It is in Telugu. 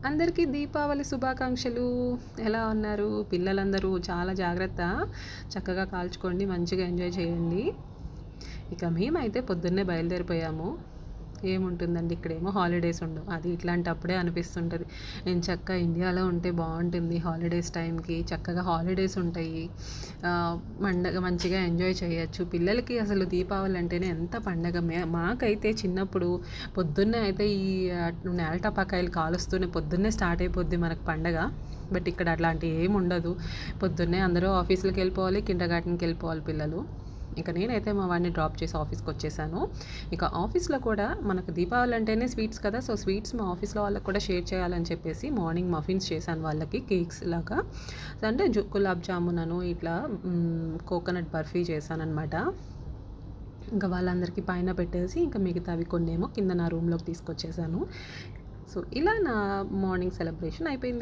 అందరికీ దీపావళి శుభాకాంక్షలు. ఎలా ఉన్నారు? పిల్లలందరూ చాలా జాగ్రత్త. చక్కగా కాల్చుకోండి. మంచిగా ఎంజాయ్ చేయండి. ఇక మేమైతే పొద్దున్నే బయలుదేరిపోయాము. ఏముంటుందండి, ఇక్కడేమో హాలిడేస్ ఉండవు. అది ఇట్లాంటప్పుడే అనిపిస్తుంటది. ఎంచక్కా ఇండియాలో ఉంటే బావుంటుంది. హాలిడేస్ టైంకి చక్కగా హాలిడేస్ ఉంటాయి. పండగ మంచిగా ఎంజాయ్ చేయొచ్చు. పిల్లలకి అసలు దీపావళి అంటేనే ఎంత పండగ. మాకైతే చిన్నప్పుడు పొద్దున్నే అయితే ఈ నేల టపాకాయలు కాలుస్తూనే పొద్దున్నే స్టార్ట్ అయిపోద్ది మనకు పండగ. బట్ ఇక్కడ అట్లాంటివి ఏమి ఉండదు. పొద్దున్నే అందరూ ఆఫీసులకి వెళ్ళిపోవాలి, కిండర్గార్టెన్కి వెళ్ళిపోవాలి పిల్లలు. ఇక నేనైతే మా వాడిని డ్రాప్ చేసి ఆఫీస్కి వచ్చేసాను. ఇక ఆఫీస్లో కూడా మనకు దీపావళి అంటేనే స్వీట్స్ కదా, సో స్వీట్స్ మా ఆఫీస్లో వాళ్ళకి కూడా షేర్ చేయాలని చెప్పేసి మార్నింగ్ మఫిన్స్ చేశాను వాళ్ళకి, కేక్స్ లాగా. అంటే గులాబ్ జామున్ అను ఇట్లా కోకోనట్ బర్ఫీ చేశాను అనమాట. ఇంకా వాళ్ళందరికీ పైన పెట్టేసి ఇంకా మిగతావి కొన్నేమో కింద నా రూమ్లోకి తీసుకొచ్చేసాను. సో ఇలా నా మార్నింగ్ సెలబ్రేషన్ అయిపోయింది.